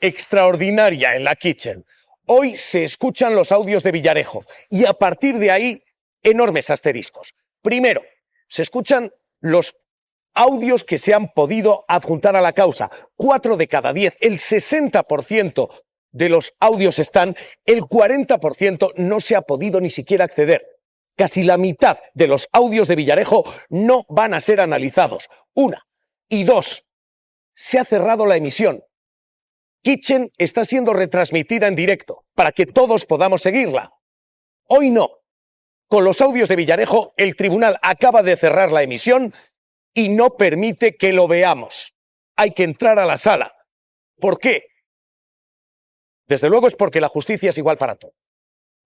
extraordinaria en la Kitchen. Hoy se escuchan los audios de Villarejo y a partir de ahí, enormes asteriscos. Primero, se escuchan los audios que se han podido adjuntar a la causa. 4 de cada 10, el 60% de los audios están, el 40% no se ha podido ni siquiera acceder. Casi la mitad de los audios de Villarejo no van a ser analizados. 1. Y 2. Se ha cerrado la emisión. Kitchen está siendo retransmitida en directo para que todos podamos seguirla. Hoy no. Con los audios de Villarejo, el tribunal acaba de cerrar la emisión y no permite que lo veamos. Hay que entrar a la sala. ¿Por qué? Desde luego es porque la justicia es igual para todos.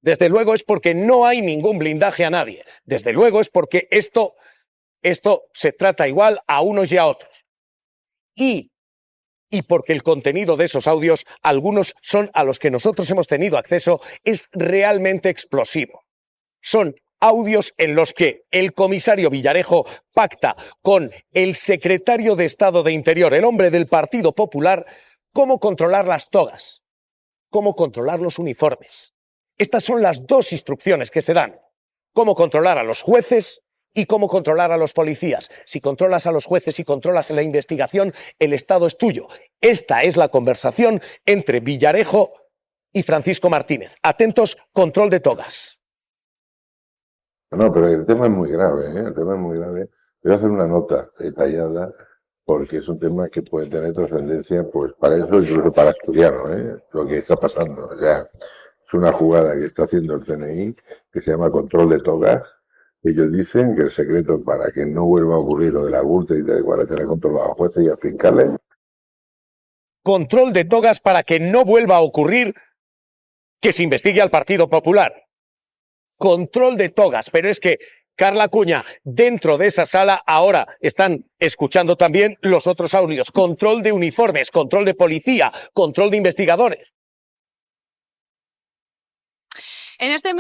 Desde luego es porque no hay ningún blindaje a nadie. Desde luego es porque esto se trata igual a unos y a otros. Y porque el contenido de esos audios, algunos son a los que nosotros hemos tenido acceso, es realmente explosivo. Son audios en los que el comisario Villarejo pacta con el secretario de Estado de Interior, el hombre del Partido Popular, cómo controlar las togas, cómo controlar los uniformes. Estas son las dos instrucciones que se dan. Cómo controlar a los jueces y cómo controlar a los policías. Si controlas a los jueces y controlas la investigación, el Estado es tuyo. Esta es la conversación entre Villarejo y Francisco Martínez. Atentos, control de togas. No, pero el tema es muy grave, ¿eh? El tema es muy grave. Voy a hacer una nota detallada porque es un tema que puede tener trascendencia, pues para eso, incluso para asturiano, ¿eh? Lo que está pasando. O sea, es una jugada que está haciendo el CNI que se llama control de togas. Ellos dicen que el secreto para que no vuelva a ocurrir lo de la Gürtel y de tener controlado a jueces y a fiscales. Control de togas para que no vuelva a ocurrir que se investigue al Partido Popular. Control de togas, pero es que, Carla Cuña, dentro de esa sala ahora están escuchando también los otros audios. Control de uniformes, control de policía, control de investigadores. En este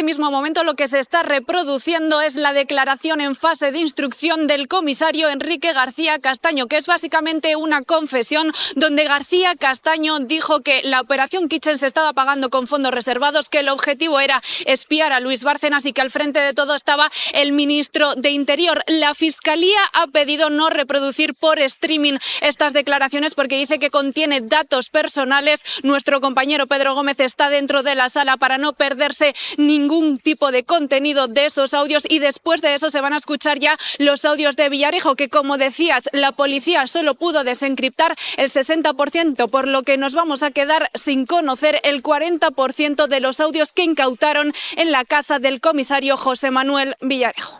mismo momento lo que se está reproduciendo es la declaración en fase de instrucción del comisario Enrique García Castaño, que es básicamente una confesión donde García Castaño dijo que la operación Kitchen se estaba pagando con fondos reservados, que el objetivo era espiar a Luis Bárcenas y que al frente de todo estaba el ministro de Interior. La Fiscalía ha pedido no reproducir por streaming estas declaraciones porque dice que contiene datos personales. Nuestro compañero Pedro Gómez está dentro de la sala para no perderse ningún tipo de contenido de esos audios y después de eso se van a escuchar ya los audios de Villarejo, que como decías, la policía solo pudo desencriptar el 60%, por lo que nos vamos a quedar sin conocer el 40% de los audios que incautaron en la casa del comisario José Manuel Villarejo.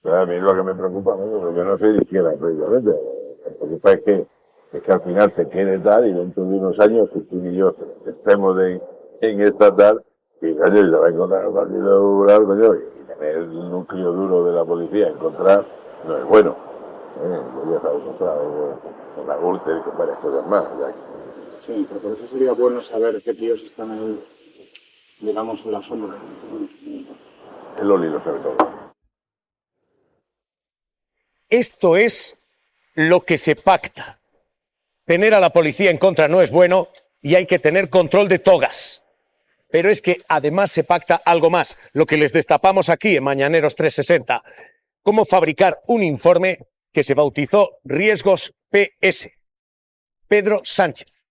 A mí lo que me preocupa, ¿no? Porque no soy de izquierda, precisamente. Lo que pasa es que al final se quede tal y dentro de unos años, si tú y yo estemos en esta tal, y coño, y se va a encontrar el Partido Popular, coño, y tener el núcleo duro de la policía encontrar no es bueno. Ya sabes, con la Gürtel y con varias cosas más. Sí, pero por eso sería bueno saber qué tíos están ahí, digamos, en la sombra. El Oli lo sabe todo. Esto es lo que se pacta. Tener a la policía en contra no es bueno y hay que tener control de togas. Pero es que además se pacta algo más, lo que les destapamos aquí en Mañaneros 360. Cómo fabricar un informe que se bautizó Riesgos PS, Pedro Sánchez,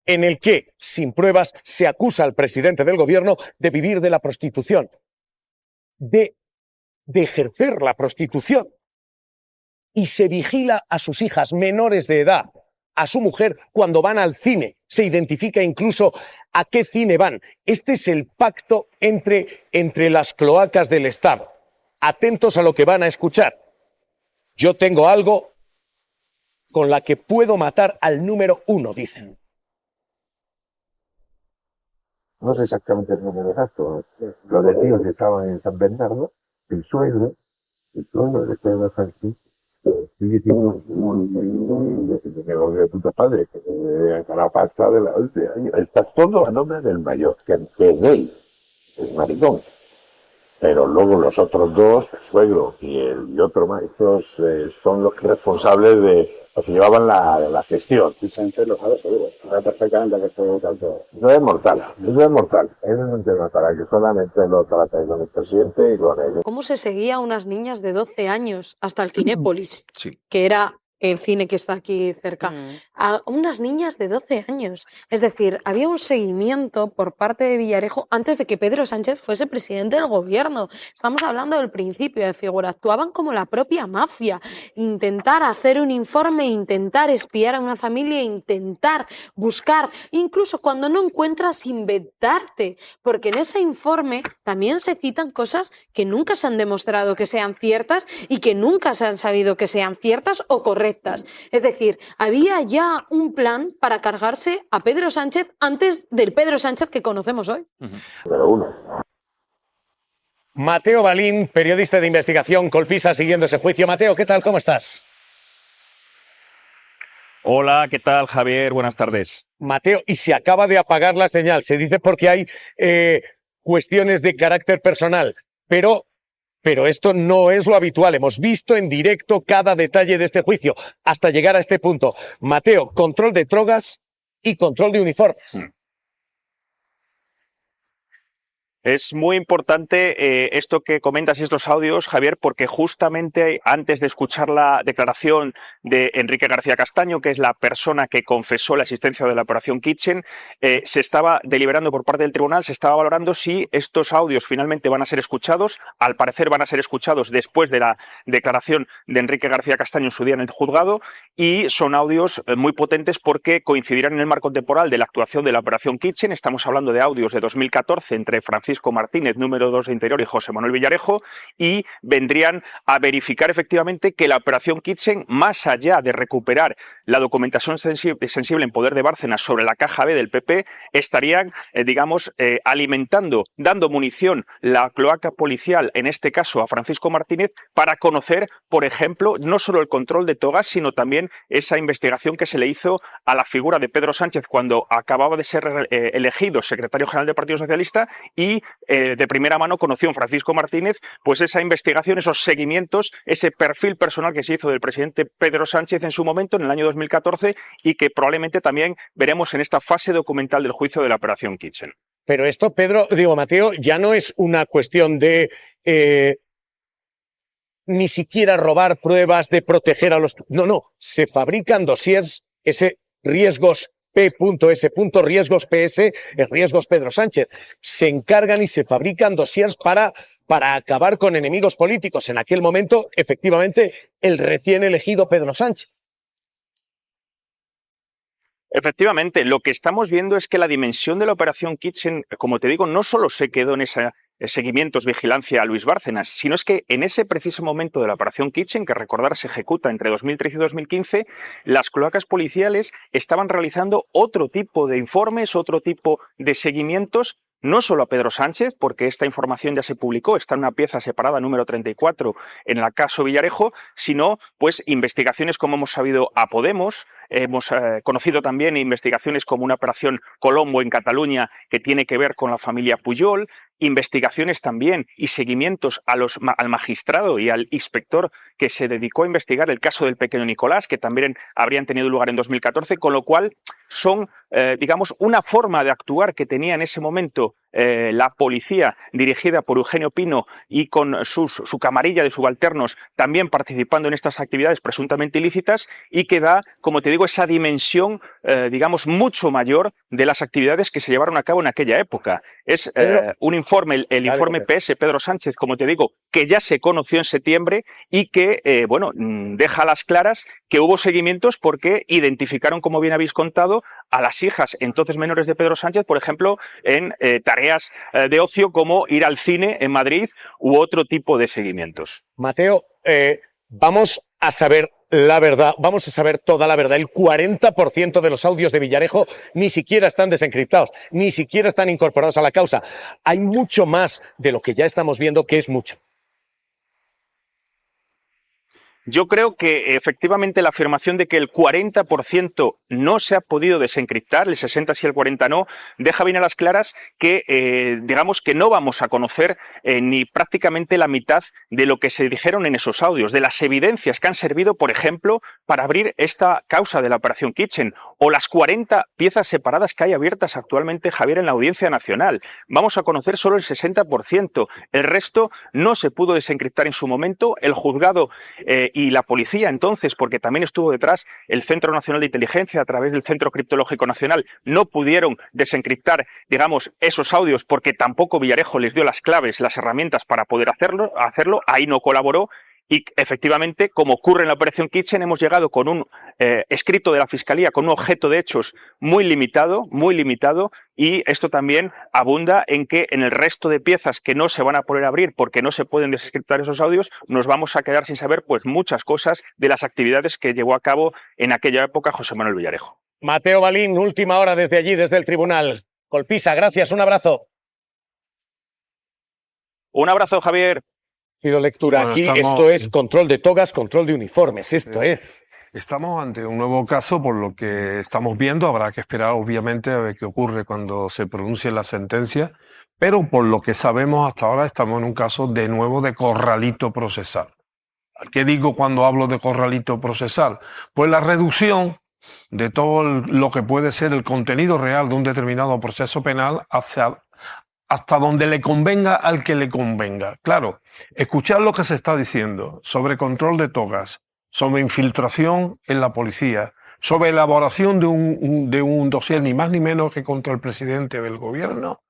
en el que, sin pruebas, se acusa al presidente del gobierno de vivir de la prostitución, de ejercer la prostitución. Y se vigila a sus hijas menores de edad, a su mujer, cuando van al cine. Se identifica incluso a qué cine van. Este es el pacto entre las cloacas del Estado. Atentos a lo que van a escuchar. Yo tengo algo con la que puedo matar al número 1, dicen. No sé exactamente el número exacto. Los detenidos estaban en San Bernardo, el suegro de Pedro Sánchez. Y decimos, de puta padre, que la pasta de la 11 años. Está todo a nombre del mayor, que es gay, es maricón. Pero luego los otros dos, el suegro y otro más, estos son los responsables de los que llevaban la gestión. Y Sánchez lo sabe seguro, sabe perfectamente a qué se dedica todo. Eso es mortal, eso es mortal. Eso es un tema para que solamente lo trate con el presidente y con ellos. ¿Cómo se seguía a unas niñas de 12 años hasta el Kinépolis? Sí. Que era el cine que está aquí cerca. A unas niñas de 12 años. Es decir, había un seguimiento por parte de Villarejo antes de que Pedro Sánchez fuese presidente del gobierno. Estamos hablando del principio de figura. Actuaban como la propia mafia. Intentar hacer un informe, intentar espiar a una familia, intentar buscar, incluso cuando no encuentras, inventarte. Porque en ese informe también se citan cosas que nunca se han demostrado que sean ciertas y que nunca se han sabido que sean ciertas o correctas. Es decir, había ya un plan para cargarse a Pedro Sánchez antes del Pedro Sánchez que conocemos hoy. Pero uno. Mateo Balín, periodista de investigación, Colpisa, siguiendo ese juicio. Mateo, ¿qué tal? ¿Cómo estás? Hola, ¿qué tal, Javier? Buenas tardes. Mateo, y se acaba de apagar la señal. Se dice porque hay cuestiones de carácter personal, pero esto no es lo habitual. Hemos visto en directo cada detalle de este juicio hasta llegar a este punto. Mateo, control de drogas y control de uniformes. Es muy importante esto que comentas y estos audios, Javier, porque justamente antes de escuchar la declaración de Enrique García Castaño, que es la persona que confesó la existencia de la Operación Kitchen, se estaba deliberando por parte del tribunal, se estaba valorando si estos audios finalmente van a ser escuchados. Al parecer van a ser escuchados después de la declaración de Enrique García Castaño en su día en el juzgado, y son audios muy potentes porque coincidirán en el marco temporal de la actuación de la Operación Kitchen. Estamos hablando de audios de 2014 entre Francisco Martínez, número 2 de Interior, y José Manuel Villarejo, y vendrían a verificar efectivamente que la Operación Kitchen, más allá de recuperar la documentación sensible en poder de Bárcenas sobre la caja B del PP, estarían, alimentando, dando munición la cloaca policial, en este caso a Francisco Martínez, para conocer, por ejemplo, no solo el control de togas, sino también esa investigación que se le hizo a la figura de Pedro Sánchez cuando acababa de ser elegido secretario general del Partido Socialista, y de primera mano conoció Francisco Martínez pues esa investigación, esos seguimientos, ese perfil personal que se hizo del presidente Pedro Sánchez en su momento, en el año 2014, y que probablemente también veremos en esta fase documental del juicio de la Operación Kitchen. Pero esto, Mateo, ya no es una cuestión de ni siquiera robar pruebas, de proteger a los... No, se fabrican dossiers, ese riesgos P.S. riesgos PS, riesgos Pedro Sánchez. Se encargan y se fabrican dossiers para acabar con enemigos políticos. En aquel momento, efectivamente, el recién elegido Pedro Sánchez. Efectivamente, lo que estamos viendo es que la dimensión de la Operación Kitchen, como te digo, no solo se quedó en esa seguimientos, vigilancia a Luis Bárcenas, sino es que en ese preciso momento de la Operación Kitchen, que recordar se ejecuta entre 2013 y 2015, las cloacas policiales estaban realizando otro tipo de informes, otro tipo de seguimientos, no solo a Pedro Sánchez, porque esta información ya se publicó, está en una pieza separada número 34 en el caso Villarejo, sino pues investigaciones como hemos sabido a Podemos, hemos conocido también investigaciones como una operación Colombo en Cataluña que tiene que ver con la familia Pujol, investigaciones también y seguimientos al magistrado y al inspector que se dedicó a investigar el caso del pequeño Nicolás, que también habrían tenido lugar en 2014, con lo cual son, digamos, una forma de actuar que tenía en ese momento la policía dirigida por Eugenio Pino y con su camarilla de subalternos también participando en estas actividades presuntamente ilícitas, y que da, como te digo, esa dimensión, digamos, mucho mayor de las actividades que se llevaron a cabo en aquella época. Es un informe, el informe PS Pedro Sánchez, como te digo, que ya se conoció en septiembre y que, deja a las claras que hubo seguimientos porque identificaron, como bien habéis contado, a las hijas entonces menores de Pedro Sánchez, por ejemplo, en tareas de ocio como ir al cine en Madrid u otro tipo de seguimientos. Mateo, vamos a saber la verdad, vamos a saber toda la verdad. El 40% de los audios de Villarejo ni siquiera están desencriptados, ni siquiera están incorporados a la causa. Hay mucho más de lo que ya estamos viendo, que es mucho. Yo creo que efectivamente la afirmación de que el 40% no se ha podido desencriptar, el 60 sí, el 40 no, deja bien a las claras que digamos que no vamos a conocer ni prácticamente la mitad de lo que se dijeron en esos audios, de las evidencias que han servido, por ejemplo, para abrir esta causa de la Operación Kitchen, o las 40 piezas separadas que hay abiertas actualmente, Javier, en la Audiencia Nacional. Vamos a conocer solo el 60%. El resto no se pudo desencriptar en su momento. El juzgado y la policía, entonces, porque también estuvo detrás el Centro Nacional de Inteligencia a través del Centro Criptológico Nacional, no pudieron desencriptar, digamos, esos audios porque tampoco Villarejo les dio las claves, las herramientas para poder hacerlo. Ahí no colaboró. Y efectivamente, como ocurre en la Operación Kitchen, hemos llegado con un escrito de la Fiscalía, con un objeto de hechos muy limitado, y esto también abunda en que en el resto de piezas que no se van a poder abrir porque no se pueden desencriptar esos audios, nos vamos a quedar sin saber pues muchas cosas de las actividades que llevó a cabo en aquella época José Manuel Villarejo. Mateo Balín, última hora desde allí, desde el tribunal. Colpisa, gracias, un abrazo. Un abrazo, Javier. Pido lectura Bueno, aquí. estamos- Esto es control de togas, control de uniformes. Esto es. Estamos ante un nuevo caso, por lo que estamos viendo. Habrá que esperar, obviamente, a ver qué ocurre cuando se pronuncie la sentencia. Pero por lo que sabemos hasta ahora, estamos en un caso de nuevo de corralito procesal. ¿Qué digo cuando hablo de corralito procesal? Pues la reducción de todo lo que puede ser el contenido real de un determinado proceso penal hasta donde le convenga al que le convenga. Claro, escuchar lo que se está diciendo sobre control de togas, sobre infiltración en la policía, sobre elaboración de un dossier ni más ni menos que contra el presidente del gobierno,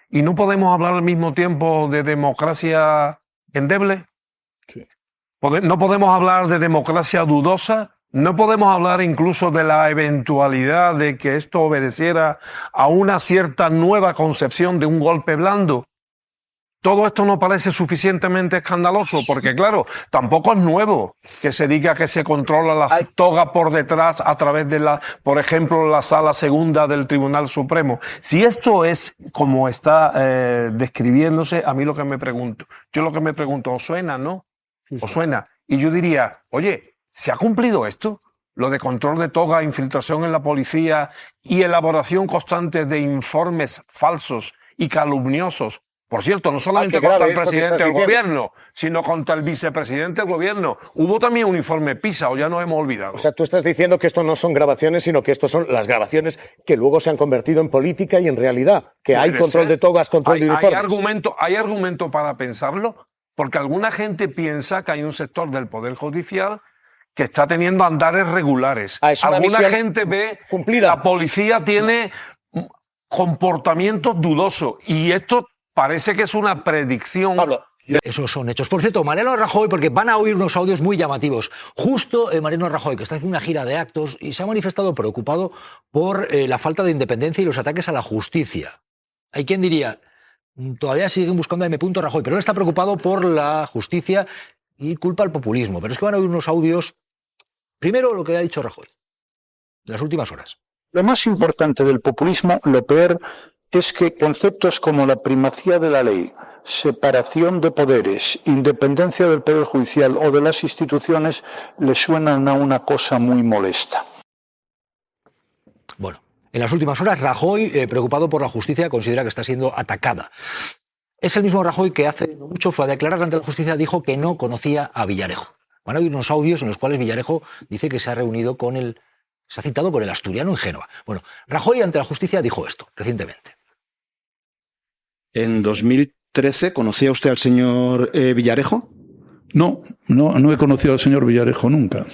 y no podemos hablar al mismo tiempo de democracia endeble. Sí. No podemos hablar de democracia dudosa. No podemos hablar incluso de la eventualidad de que esto obedeciera a una cierta nueva concepción de un golpe blando. Todo esto no parece suficientemente escandaloso porque, claro, tampoco es nuevo que se diga que se controla la toga por detrás a través de por ejemplo, la Sala Segunda del Tribunal Supremo. Si esto es como está describiéndose, a mí lo que me pregunto, ¿os suena, no? ¿Os suena? Y yo diría, oye, ¿se ha cumplido esto? Lo de control de toga, infiltración en la policía y elaboración constante de informes falsos y calumniosos. Por cierto, no solamente qué grave contra el esto que presidente estás del diciendo. gobierno, sino contra el vicepresidente del gobierno. Hubo también un informe PISA, o ya nos hemos olvidado. O sea, tú estás diciendo que esto no son grabaciones, sino que estos son las grabaciones que luego se han convertido en política y en realidad. Que hay Puede control ser. de togas, control de uniformes. Hay argumento para pensarlo, porque alguna gente piensa que hay un sector del Poder Judicial que está teniendo andares regulares. Es una Alguna misión gente ve cumplida. que la policía tiene comportamientos dudosos, y esto parece que es una predicción. Pablo, Esos son hechos. Por cierto, Mariano Rajoy, porque van a oír unos audios muy llamativos. Justo Mariano Rajoy, que está haciendo una gira de actos y se ha manifestado preocupado por la falta de independencia y los ataques a la justicia. Hay quien diría, todavía siguen buscando a M. Rajoy, pero él está preocupado por la justicia y culpa al populismo. Pero es que van a oír unos audios. Primero, lo que ha dicho Rajoy, en las últimas horas. Lo más importante del populismo, lo peor, es que conceptos como la primacía de la ley, separación de poderes, independencia del Poder Judicial o de las instituciones le suenan a una cosa muy molesta. Bueno, en las últimas horas, Rajoy, preocupado por la justicia, considera que está siendo atacada. Es el mismo Rajoy que hace no mucho fue a declarar ante la justicia, dijo que no conocía a Villarejo. Van a oír unos audios en los cuales Villarejo dice que se ha reunido se ha citado con el asturiano en Génova. Bueno, Rajoy ante la justicia dijo esto recientemente. ¿En 2013 conocía usted al señor Villarejo? No he conocido al señor Villarejo nunca.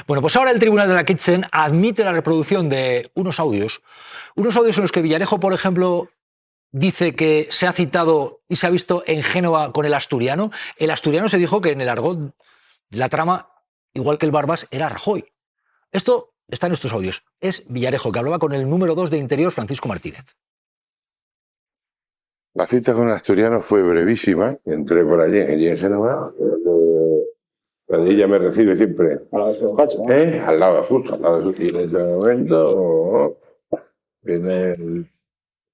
Bueno, pues ahora el Tribunal de la Kitchen admite la reproducción de unos audios en los que Villarejo, por ejemplo, dice que se ha citado y se ha visto en Génova con el asturiano. El asturiano se dijo que en el argot de la trama, igual que el Barbas, era Rajoy. Esto está en estos audios. Es Villarejo, que hablaba con el número 2 de Interior, Francisco Martínez. La cita con el asturiano fue brevísima. Entré por allí en Génova. Ella me recibe siempre. A la de su despacho, ¿no? Al lado, justo al lado de su. Y en ese momento viene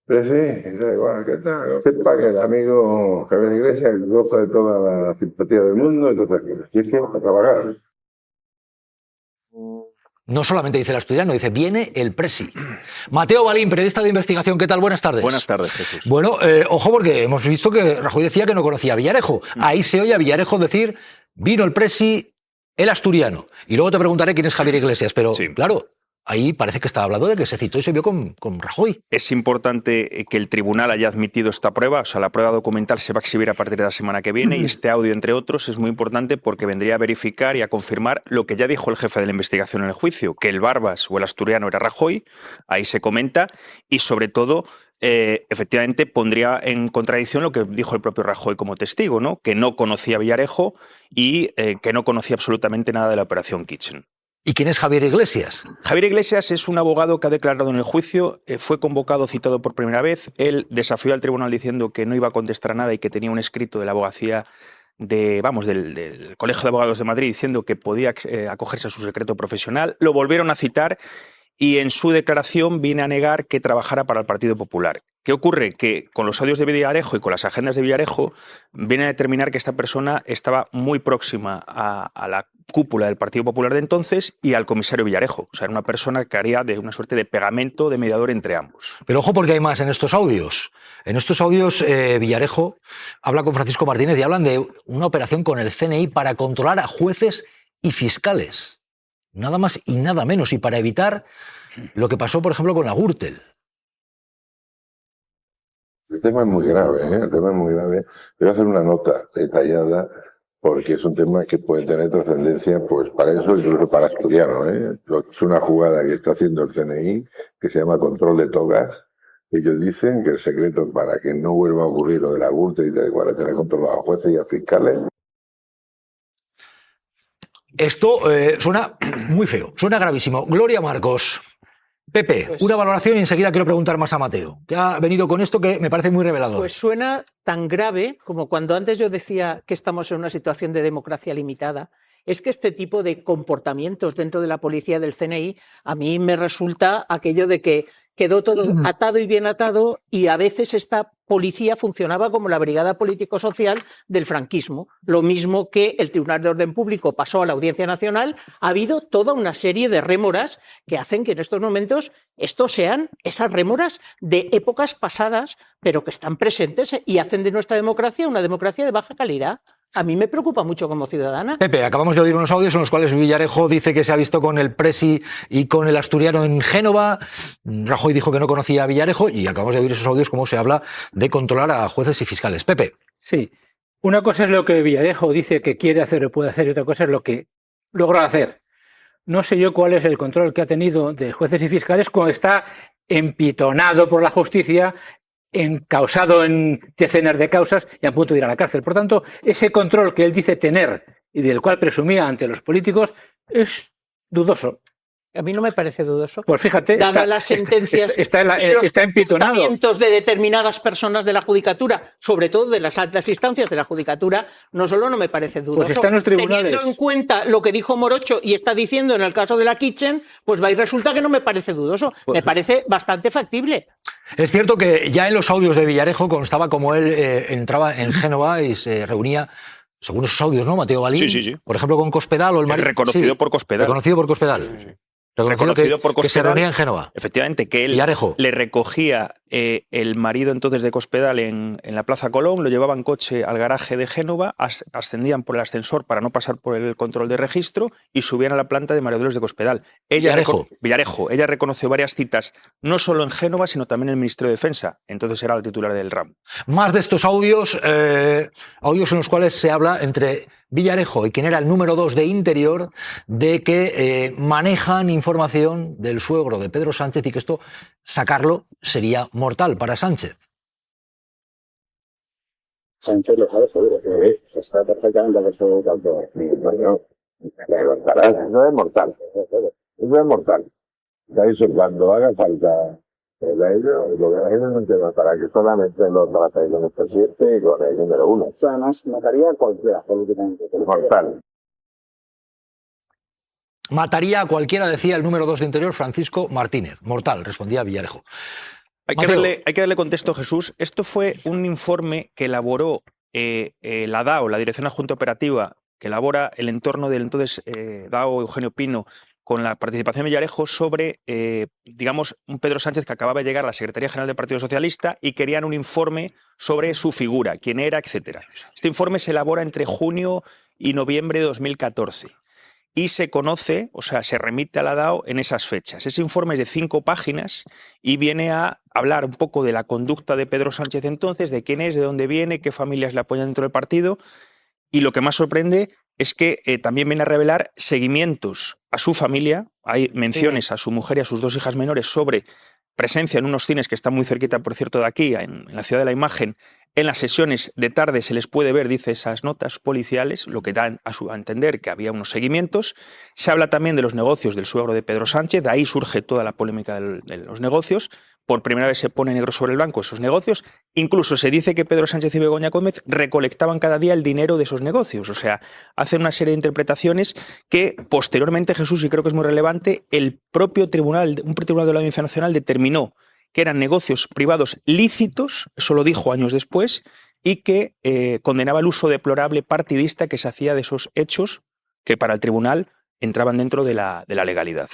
Pero sí, da igual, ¿qué tal? Sepa que el amigo Javier Iglesias goza de toda la simpatía del mundo y todas esas cosas. Y es que a trabajar. No solamente dice el asturiano, dice, viene el presi. Mateo Balín, periodista de investigación, ¿qué tal? Buenas tardes. Buenas tardes, Jesús. Bueno, ojo, porque hemos visto que Rajoy decía que no conocía a Villarejo. Ahí se oye a Villarejo decir, vino el presi, el asturiano. Y luego te preguntaré quién es Javier Iglesias, pero claro, ahí parece que estaba hablando de que se citó y se vio con Rajoy. Es importante que el tribunal haya admitido esta prueba, o sea, la prueba documental se va a exhibir a partir de la semana que viene y este audio, entre otros, es muy importante porque vendría a verificar y a confirmar lo que ya dijo el jefe de la investigación en el juicio, que el Barbas o el asturiano era Rajoy, ahí se comenta, y sobre todo, efectivamente, pondría en contradicción lo que dijo el propio Rajoy como testigo, ¿no? Que no conocía a Villarejo y que no conocía absolutamente nada de la operación Kitchen. ¿Y quién es Javier Iglesias? Javier Iglesias es un abogado que ha declarado en el juicio, fue convocado, citado por primera vez. Él desafió al tribunal diciendo que no iba a contestar a nada y que tenía un escrito de la abogacía del Colegio de Abogados de Madrid diciendo que podía acogerse a su secreto profesional. Lo volvieron a citar y en su declaración viene a negar que trabajara para el Partido Popular. ¿Qué ocurre? Que con los audios de Villarejo y con las agendas de Villarejo viene a determinar que esta persona estaba muy próxima a la cúpula del Partido Popular de entonces y al comisario Villarejo. O sea, era una persona que haría de una suerte de pegamento, de mediador entre ambos. Pero ojo porque hay más en estos audios. En estos audios Villarejo habla con Francisco Martínez y hablan de una operación con el CNI para controlar a jueces y fiscales. Nada más y nada menos. Y para evitar lo que pasó, por ejemplo, con la Gürtel. El tema es muy grave, ¿eh? El tema es muy grave. Voy a hacer una nota detallada porque es un tema que puede tener trascendencia, pues para eso, incluso para asturiano, ¿eh? Es una jugada que está haciendo el CNI, que se llama control de togas. Ellos dicen que el secreto para que no vuelva a ocurrir lo de la Gürtel y tal cual, es tener controlado a jueces y a fiscales. Esto suena muy feo, suena gravísimo. Gloria Marcos. Pepe, Pues, una valoración y enseguida quiero preguntar más a Mateo, que ha venido con esto que me parece muy revelador. Pues suena tan grave como cuando antes yo decía que estamos en una situación de democracia limitada. Es que este tipo de comportamientos dentro de la policía del CNI a mí me resulta aquello de que quedó todo atado y bien atado y a veces esta policía funcionaba como la brigada político-social del franquismo. Lo mismo que el Tribunal de Orden Público pasó a la Audiencia Nacional, ha habido toda una serie de rémoras que hacen que en estos momentos estos sean esas rémoras de épocas pasadas, pero que están presentes y hacen de nuestra democracia una democracia de baja calidad. A mí me preocupa mucho como ciudadana. Pepe, acabamos de oír unos audios en los cuales Villarejo dice que se ha visto con el presi y con el asturiano en Génova. Rajoy dijo que no conocía a Villarejo y acabamos de oír esos audios como se habla de controlar a jueces y fiscales. Pepe. Sí, una cosa es lo que Villarejo dice que quiere hacer o puede hacer y otra cosa es lo que logró hacer. No sé yo cuál es el control que ha tenido de jueces y fiscales cuando está empitonado por la justicia, encausado en decenas de causas y a punto de ir a la cárcel. Por tanto, ese control que él dice tener y del cual presumía ante los políticos es dudoso. A mí no me parece dudoso. Pues fíjate, dadas las sentencias está empitonado. Comportamientos de determinadas personas de la judicatura, sobre todo de las altas instancias de la judicatura, no solo no me parece dudoso. Pues están los tribunales. Teniendo en cuenta lo que dijo Morocho y está diciendo en el caso de la Kitchen, pues va y resulta que no me parece dudoso. Me parece bastante factible. Es cierto que ya en los audios de Villarejo constaba como él entraba en Génova y se reunía, según esos audios, ¿no, Mateo Balín? Sí. Por ejemplo, con Cospedal o el marido. Reconocido por Cospedal. Reconocido por Cospedal. Sí. Reconocido por Cospedal, que se reunía en Génova. Efectivamente, que él le recogía el marido entonces de Cospedal en la Plaza Colón, lo llevaba en coche al garaje de Génova, ascendían por el ascensor para no pasar por el control de registro y subían a la planta de María Dolores de Cospedal. Villarejo. Ella reconoció varias citas, no solo en Génova, sino también en el Ministerio de Defensa. Entonces era la titular del RAM. Más de estos audios, audios en los cuales se habla entre Villarejo y quien era el número 2 de Interior, de que manejan información del suegro de Pedro Sánchez y que esto, sacarlo, sería mortal para Sánchez. Sánchez lo sabe seguro, que está perfectamente resuelto tanto. No es mortal. Eso es mortal. Eso cuando haga falta lo que es un tema para que solamente lo trate con el presidente y con el número 1. Además, mataría a cualquiera, políticamente. Mortal. Mataría a cualquiera, decía el número 2 de Interior, Francisco Martínez. Mortal, respondía Villarejo. Hay que darle contexto, Jesús. Esto fue un informe que elaboró la DAO, la Dirección Adjunta Operativa, que elabora el entorno del entonces DAO Eugenio Pino, con la participación de Villarejo, sobre, digamos, un Pedro Sánchez que acababa de llegar a la Secretaría General del Partido Socialista y querían un informe sobre su figura, quién era, etcétera. Este informe se elabora entre junio y noviembre de 2014 y se conoce, o sea, se remite a la DAO en esas fechas. Ese informe es de 5 páginas y viene a hablar un poco de la conducta de Pedro Sánchez entonces, de quién es, de dónde viene, qué familias le apoyan dentro del partido, y lo que más sorprende es que también viene a revelar seguimientos a su familia. Hay menciones a su mujer y a sus 2 hijas menores sobre presencia en unos cines que están muy cerquita, por cierto, de aquí, en la Ciudad de la Imagen. En las sesiones de tarde se les puede ver, dice, esas notas policiales, lo que dan a entender que había unos seguimientos. Se habla también de los negocios del suegro de Pedro Sánchez, de ahí surge toda la polémica de los negocios. Por primera vez se pone negro sobre el blanco esos negocios. Incluso se dice que Pedro Sánchez y Begoña Gómez recolectaban cada día el dinero de esos negocios. O sea, hacen una serie de interpretaciones que posteriormente, Jesús, y creo que es muy relevante, el propio tribunal, un tribunal de la Audiencia Nacional determinó que eran negocios privados lícitos, eso lo dijo años después, y que condenaba el uso deplorable partidista que se hacía de esos hechos que para el tribunal entraban dentro de la legalidad.